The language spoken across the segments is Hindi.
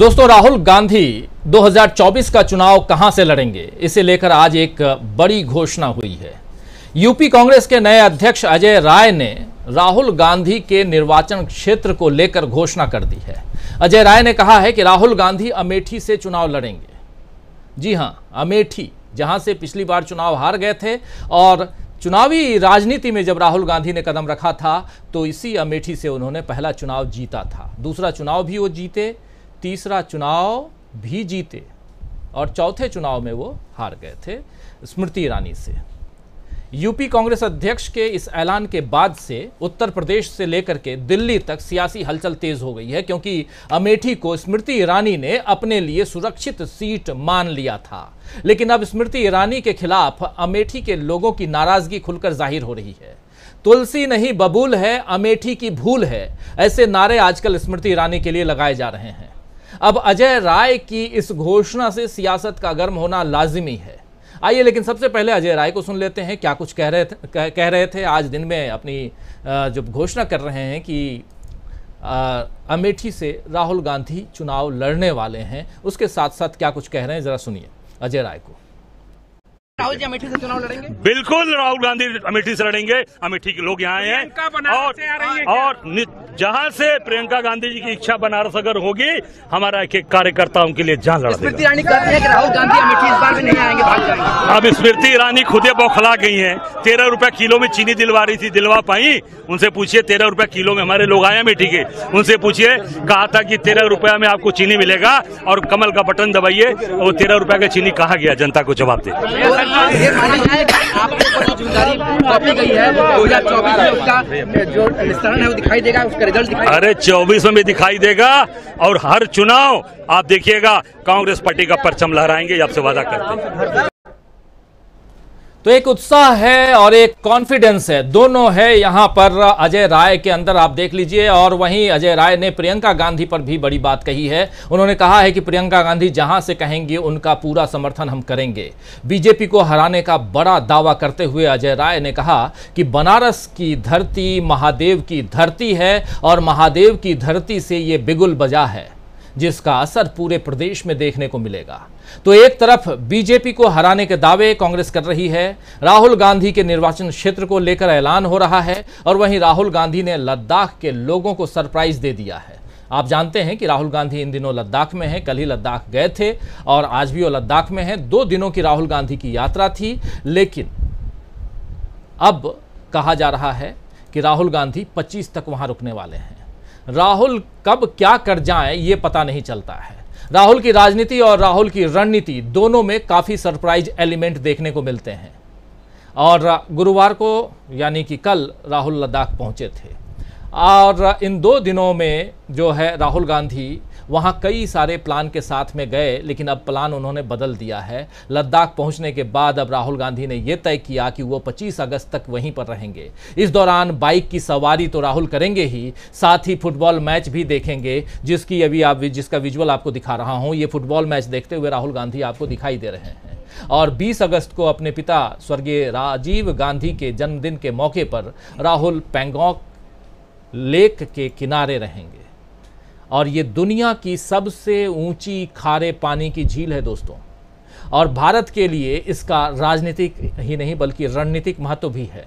दोस्तों, राहुल गांधी 2024 का चुनाव कहां से लड़ेंगे, इसे लेकर आज एक बड़ी घोषणा हुई है। यूपी कांग्रेस के नए अध्यक्ष अजय राय ने राहुल गांधी के निर्वाचन क्षेत्र को लेकर घोषणा कर दी है। अजय राय ने कहा है कि राहुल गांधी अमेठी से चुनाव लड़ेंगे। जी हां, अमेठी, जहां से पिछली बार चुनाव हार गए थे और चुनावी राजनीति में जब राहुल गांधी ने कदम रखा था तो इसी अमेठी से उन्होंने पहला चुनाव जीता था। दूसरा चुनाव भी वो जीते, तीसरा चुनाव भी जीते और चौथे चुनाव में वो हार गए थे स्मृति ईरानी से। यूपी कांग्रेस अध्यक्ष के इस ऐलान के बाद से उत्तर प्रदेश से लेकर के दिल्ली तक सियासी हलचल तेज हो गई है, क्योंकि अमेठी को स्मृति ईरानी ने अपने लिए सुरक्षित सीट मान लिया था। लेकिन अब स्मृति ईरानी के खिलाफ अमेठी के लोगों की नाराजगी खुलकर जाहिर हो रही है। तुलसी नहीं बबूल है, अमेठी की भूल है, ऐसे नारे आजकल स्मृति ईरानी के लिए लगाए जा रहे हैं। अब अजय राय की इस घोषणा से सियासत का गर्म होना लाजिमी है। आइए लेकिन सबसे पहले अजय राय को सुन लेते हैं, क्या कुछ कह रहे थे आज दिन में अपनी जब घोषणा कर रहे हैं कि अमेठी से राहुल गांधी चुनाव लड़ने वाले हैं, उसके साथ साथ क्या कुछ कह रहे हैं, जरा सुनिए अजय राय को। राहुल जी अमेठी से चुनाव लड़ेंगे? बिल्कुल, राहुल गांधी अमेठी से लड़ेंगे। अमेठी के लोग यहाँ आए हैं और जहाँ से प्रियंका गांधी जी की इच्छा बनारस अगर होगी, हमारा एक एक कार्यकर्ता उनके लिए जान लड़ा देगा। स्मृति ईरानी कहती है कि राहुल गांधी अमेठी इस बार भी नहीं आएंगे, भाग जाएंगे। अब स्मृति ईरानी खुद बौखला गई हैं। 13 रुपए किलो में चीनी दिलवा रही थी, दिलवा पाई? उनसे पूछिए, 13 रुपए किलो में हमारे लोग आए अमेठी के, उनसे पूछिए, कहा था कि 13 रुपया में आपको चीनी मिलेगा और कमल का बटन दबाइए, वो 13 रुपए का चीनी कहाँ गया, जनता को जवाब दे। जिम्मेदारी सौंपी गई है, 2024 में उसका जो निस्तारण है वो दिखाई देगा, उसका रिजल्ट दिखाई। अरे 24 में भी दिखाई देगा और हर चुनाव आप देखिएगा कांग्रेस पार्टी का परचम लहराएंगे, आपसे वादा करते हैं। तो एक उत्साह है और एक कॉन्फिडेंस है, दोनों है यहां पर अजय राय के अंदर, आप देख लीजिए। और वहीं अजय राय ने प्रियंका गांधी पर भी बड़ी बात कही है। उन्होंने कहा है कि प्रियंका गांधी जहां से कहेंगे उनका पूरा समर्थन हम करेंगे। बीजेपी को हराने का बड़ा दावा करते हुए अजय राय ने कहा कि बनारस की धरती महादेव की धरती है और महादेव की धरती से ये बिगुल बजा है, जिसका असर पूरे प्रदेश में देखने को मिलेगा। तो एक तरफ बीजेपी को हराने के दावे कांग्रेस कर रही है, राहुल गांधी के निर्वाचन क्षेत्र को लेकर ऐलान हो रहा है, और वहीं राहुल गांधी ने लद्दाख के लोगों को सरप्राइज दे दिया है। आप जानते हैं कि राहुल गांधी इन दिनों लद्दाख में हैं, कल ही लद्दाख गए थे और आज भी वो लद्दाख में हैं। 2 दिनों की राहुल गांधी की यात्रा थी, लेकिन अब कहा जा रहा है कि राहुल गांधी 25 तक वहां रुकने वाले हैं। राहुल कब क्या कर जाएं ये पता नहीं चलता है। राहुल की राजनीति और राहुल की रणनीति दोनों में काफ़ी सरप्राइज एलिमेंट देखने को मिलते हैं। और गुरुवार को यानी कि कल राहुल लद्दाख पहुंचे थे और इन 2 दिनों में जो है राहुल गांधी वहाँ कई सारे प्लान के साथ में गए, लेकिन अब प्लान उन्होंने बदल दिया है। लद्दाख पहुँचने के बाद अब राहुल गांधी ने यह तय किया कि वो 25 अगस्त तक वहीं पर रहेंगे। इस दौरान बाइक की सवारी तो राहुल करेंगे ही, साथ ही फुटबॉल मैच भी देखेंगे, जिसका विजुअल आपको दिखा रहा हूँ। ये फुटबॉल मैच देखते हुए राहुल गांधी आपको दिखाई दे रहे हैं। और 20 अगस्त को अपने पिता स्वर्गीय राजीव गांधी के जन्मदिन के मौके पर राहुल पैंगोंग लेक के किनारे रहेंगे। और ये दुनिया की सबसे ऊंची खारे पानी की झील है दोस्तों, और भारत के लिए इसका राजनीतिक ही नहीं बल्कि रणनीतिक महत्व भी है।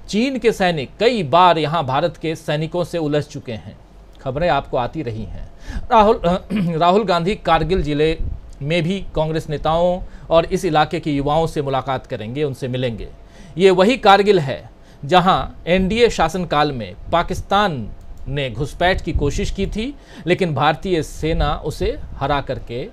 चीन के सैनिक कई बार यहाँ भारत के सैनिकों से उलझ चुके हैं, खबरें आपको आती रही हैं। राहुल गांधी कारगिल जिले में भी कांग्रेस नेताओं और इस इलाके के युवाओं से मुलाकात करेंगे, उनसे मिलेंगे। ये वही कारगिल है जहाँ एनडीए शासनकाल में पाकिस्तान ने घुसपैठ की कोशिश की थी, लेकिन भारतीय सेना उसे हरा करके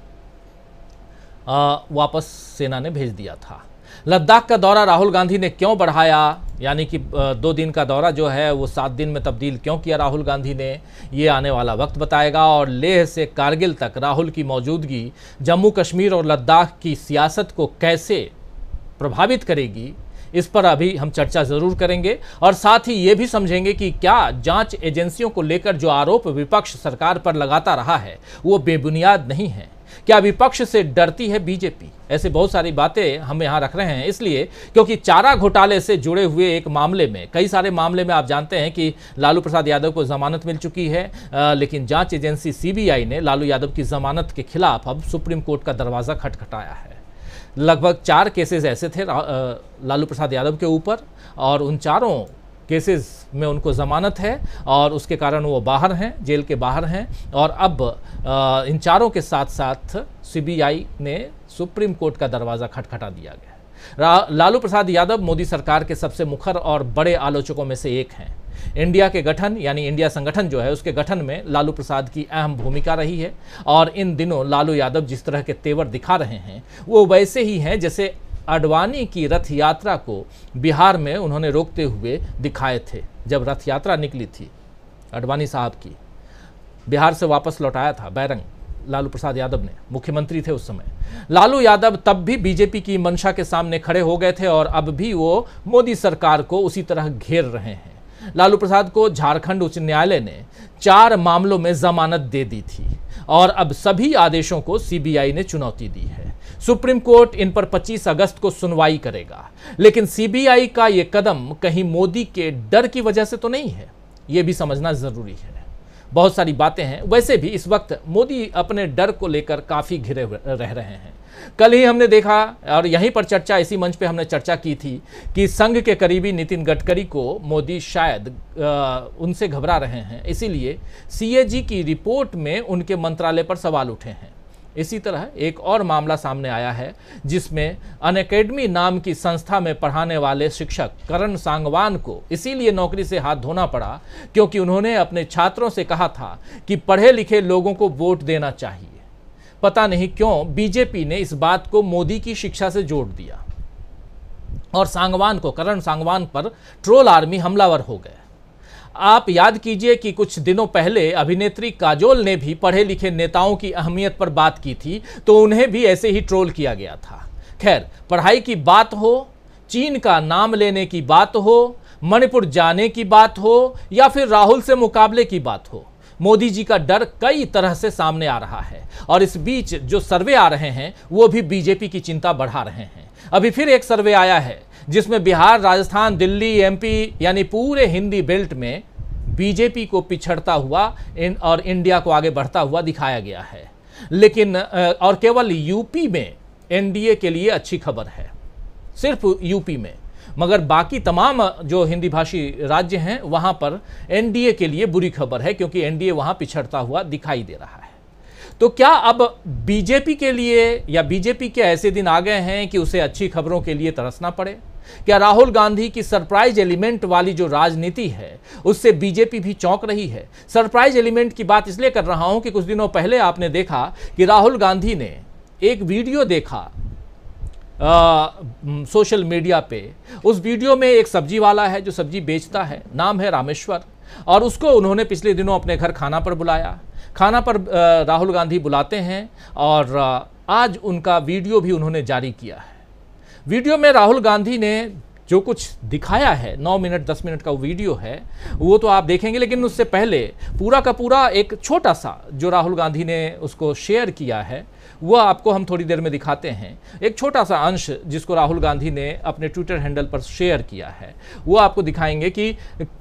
वापस सेना ने भेज दिया था। लद्दाख का दौरा राहुल गांधी ने क्यों बढ़ाया, यानी कि 2 दिन का दौरा जो है वो 7 दिन में तब्दील क्यों किया राहुल गांधी ने, ये आने वाला वक्त बताएगा। और लेह से कारगिल तक राहुल की मौजूदगी जम्मू कश्मीर और लद्दाख की सियासत को कैसे प्रभावित करेगी, इस पर अभी हम चर्चा जरूर करेंगे। और साथ ही ये भी समझेंगे कि क्या जांच एजेंसियों को लेकर जो आरोप विपक्ष सरकार पर लगाता रहा है वो बेबुनियाद नहीं है। क्या विपक्ष से डरती है बीजेपी? ऐसे बहुत सारी बातें हम यहाँ रख रहे हैं इसलिए क्योंकि चारा घोटाले से जुड़े हुए एक मामले में, कई सारे मामले में आप जानते हैं कि लालू प्रसाद यादव को जमानत मिल चुकी है, लेकिन जांच एजेंसी सीबीआई ने लालू यादव की जमानत के खिलाफ अब सुप्रीम कोर्ट का दरवाज़ा खटखटाया है। लगभग 4 केसेस ऐसे थे लालू प्रसाद यादव के ऊपर, और उन चारों केसेस में उनको ज़मानत है और उसके कारण वो बाहर हैं, जेल के बाहर हैं। और अब इन चारों के साथ साथ सीबीआई ने सुप्रीम कोर्ट का दरवाज़ा खटखटा दिया गया। लालू प्रसाद यादव मोदी सरकार के सबसे मुखर और बड़े आलोचकों में से एक हैं। इंडिया के गठन यानी इंडिया संगठन जो है उसके गठन में लालू प्रसाद की अहम भूमिका रही है, और इन दिनों लालू यादव जिस तरह के तेवर दिखा रहे हैं वो वैसे ही हैं जैसे आडवाणी की रथ यात्रा को बिहार में उन्होंने रोकते हुए दिखाए थे। जब रथ यात्रा निकली थी आडवाणी साहब की, बिहार से वापस लौटाया था बैरंग लालू प्रसाद यादव ने, मुख्यमंत्री थे उस समय। लालू यादव तब भी बीजेपी की मंशा के सामने खड़े हो गए थे और अब भी वो मोदी सरकार को उसी तरह घेर रहे हैं। लालू प्रसाद को झारखंड उच्च न्यायालय ने 4 मामलों में जमानत दे दी थी और अब सभी आदेशों को सीबीआई ने चुनौती दी है। सुप्रीम कोर्ट इन पर 25 अगस्त को सुनवाई करेगा, लेकिन सीबीआई का यह कदम कहीं मोदी के डर की वजह से तो नहीं है, यह भी समझना जरूरी है। बहुत सारी बातें हैं। वैसे भी इस वक्त मोदी अपने डर को लेकर काफ़ी घिरे रह रहे हैं। कल ही हमने देखा और यहीं पर चर्चा, इसी मंच पे हमने चर्चा की थी कि संघ के करीबी नितिन गडकरी को मोदी शायद उनसे घबरा रहे हैं, इसीलिए सीएजी की रिपोर्ट में उनके मंत्रालय पर सवाल उठे हैं। इसी तरह एक और मामला सामने आया है जिसमें अनअकैडमी नाम की संस्था में पढ़ाने वाले शिक्षक करण सांगवान को इसीलिए नौकरी से हाथ धोना पड़ा क्योंकि उन्होंने अपने छात्रों से कहा था कि पढ़े लिखे लोगों को वोट देना चाहिए। पता नहीं क्यों बीजेपी ने इस बात को मोदी की शिक्षा से जोड़ दिया और सांगवान को, करण सांगवान पर ट्रोल आर्मी हमलावर हो गए। आप याद कीजिए कि कुछ दिनों पहले अभिनेत्री काजोल ने भी पढ़े लिखे नेताओं की अहमियत पर बात की थी, तो उन्हें भी ऐसे ही ट्रोल किया गया था। खैर, पढ़ाई की बात हो, चीन का नाम लेने की बात हो, मणिपुर जाने की बात हो या फिर राहुल से मुकाबले की बात हो, मोदी जी का डर कई तरह से सामने आ रहा है और इस बीच जो सर्वे आ रहे हैं वो भी बीजेपी की चिंता बढ़ा रहे हैं। अभी फिर एक सर्वे आया है जिसमें बिहार, राजस्थान, दिल्ली, एमपी यानी पूरे हिंदी बेल्ट में बीजेपी को पिछड़ता हुआ और इंडिया को आगे बढ़ता हुआ दिखाया गया है। लेकिन और केवल यूपी में एनडीए के लिए अच्छी खबर है, सिर्फ यूपी में, मगर बाकी तमाम जो हिंदी भाषी राज्य हैं वहां पर एनडीए के लिए बुरी खबर है क्योंकि एनडीए वहां पिछड़ता हुआ दिखाई दे रहा है। तो क्या अब बीजेपी के लिए या बीजेपी के ऐसे दिन आ गए हैं कि उसे अच्छी खबरों के लिए तरसना पड़े? क्या राहुल गांधी की सरप्राइज एलिमेंट वाली जो राजनीति है उससे बीजेपी भी चौंक रही है? सरप्राइज एलिमेंट की बात इसलिए कर रहा हूं कि कुछ दिनों पहले आपने देखा कि राहुल गांधी ने एक वीडियो देखा सोशल मीडिया पे। उस वीडियो में एक सब्जी वाला है जो सब्जी बेचता है, नाम है रामेश्वर, और उसको उन्होंने पिछले दिनों अपने घर खाना पर बुलाया। खाना पर राहुल गांधी बुलाते हैं और आज उनका वीडियो भी उन्होंने जारी किया है। वीडियो में राहुल गांधी ने जो कुछ दिखाया है, 9 मिनट 10 मिनट का वो वीडियो है, वो तो आप देखेंगे, लेकिन उससे पहले पूरा का पूरा एक छोटा सा जो राहुल गांधी ने उसको शेयर किया है वो आपको हम थोड़ी देर में दिखाते हैं। एक छोटा सा अंश जिसको राहुल गांधी ने अपने ट्विटर हैंडल पर शेयर किया है वो आपको दिखाएंगे कि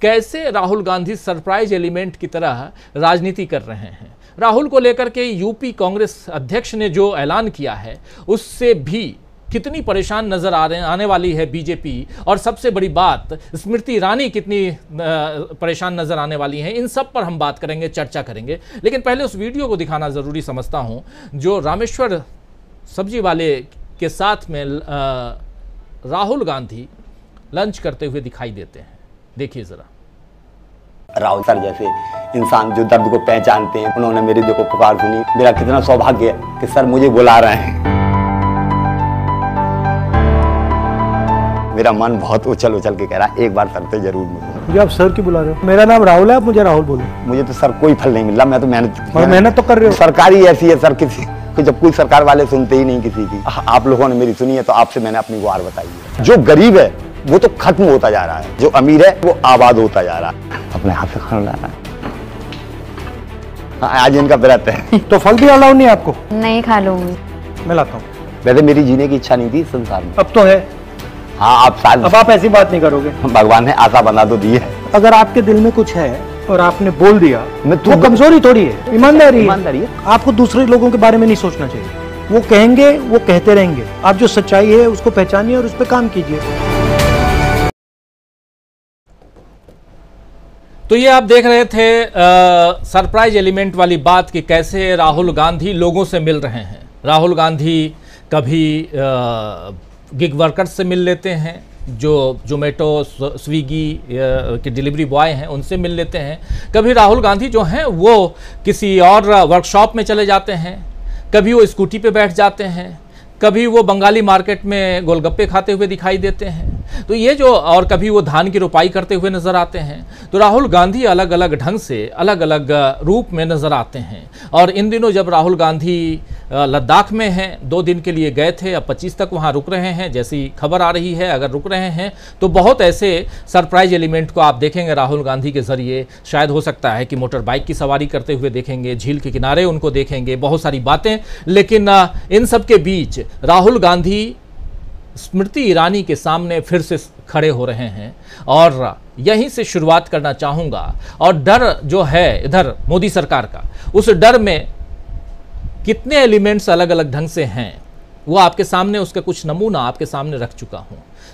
कैसे राहुल गांधी सरप्राइज एलिमेंट की तरह राजनीति कर रहे हैं। राहुल को लेकर के यूपी कांग्रेस अध्यक्ष ने जो ऐलान किया है उससे भी कितनी परेशान नजर आने वाली है बीजेपी, और सबसे बड़ी बात स्मृति ईरानी कितनी परेशान नजर आने वाली हैं, इन सब पर हम बात करेंगे, चर्चा करेंगे। लेकिन पहले उस वीडियो को दिखाना ज़रूरी समझता हूं जो रामेश्वर सब्जी वाले के साथ में राहुल गांधी लंच करते हुए दिखाई देते हैं। देखिए ज़रा। राहुल सर जैसे इंसान जो दर्द को पहचानते हैं, उन्होंने मेरी देखो पुकार सुनी। मेरा कितना सौभाग्य है कि सर मुझे बुला रहे हैं। मेरा मन बहुत उछल उछल के कह रहा है एक बार सर से जरूर मिलो। मुझे आप सर की बुला रहे हो? मेरा नाम राहुल है, आप मुझे राहुल बोलो। मुझे तो सर कोई फल नहीं मिला, मैं तो मेहनत तो कर रहे हो। सरकारी ऐसी है सर, किसी को जब कोई सरकार वाले सुनते ही नहीं किसी की। आप लोगों ने मेरी सुनी है तो आपसे मैंने अपनी गुहार बताई है। जो गरीब है वो तो खत्म होता जा रहा है, जो अमीर है वो आबाद होता जा रहा है। अपने हाथ से खाना लाना है। आज इनका व्रत है। तो फल भी अलाउ नहीं है आपको? नहीं खा लूंगी। मैं लाता हूँ। वैसे मेरी जीने की इच्छा नहीं थी संसार में। अब तो है। हाँ, आप शायद अब आप ऐसी बात नहीं करोगे। भगवान ने आशा बना तो दी है। अगर आपके दिल में कुछ है और आपने बोल दिया, मैं वो कमजोरी थोड़ी है, ईमानदारी ईमानदारी है। आपको दूसरे लोगों के बारे में नहीं सोचना चाहिए। वो कहेंगे, वो कहते रहेंगे। आप जो सच्चाई है उसको पहचानिए और उस पर काम कीजिए। तो ये आप देख रहे थे सरप्राइज एलिमेंट वाली बात कि कैसे राहुल गांधी लोगों से मिल रहे हैं। राहुल गांधी कभी गिग वर्कर्स से मिल लेते हैं, जो जोमेटो स्विगी के डिलीवरी बॉय हैं उनसे मिल लेते हैं। कभी राहुल गांधी जो हैं वो किसी और वर्कशॉप में चले जाते हैं, कभी वो स्कूटी पे बैठ जाते हैं, कभी वो बंगाली मार्केट में गोलगप्पे खाते हुए दिखाई देते हैं। तो ये जो, और कभी वो धान की रोपाई करते हुए नजर आते हैं। तो राहुल गांधी अलग अलग ढंग से अलग अलग रूप में नजर आते हैं। और इन दिनों जब राहुल गांधी लद्दाख में हैं, 2 दिन के लिए गए थे, अब 25 तक वहाँ रुक रहे हैं जैसी खबर आ रही है। अगर रुक रहे हैं तो बहुत ऐसे सरप्राइज एलिमेंट को आप देखेंगे राहुल गांधी के जरिए। शायद हो सकता है कि मोटर बाइक की सवारी करते हुए देखेंगे, झील के किनारे उनको देखेंगे, बहुत सारी बातें। लेकिन इन सब के बीच राहुल गांधी स्मृति ईरानी के सामने फिर से खड़े हो रहे हैं। और यहीं से शुरुआत करना चाहूँगा। और डर जो है इधर मोदी सरकार का, उस डर में कितने एलिमेंट्स अलग अलग ढंग से हैं वो आपके सामने, उसका कुछ नमूना आपके सामने रख चुका हूँ।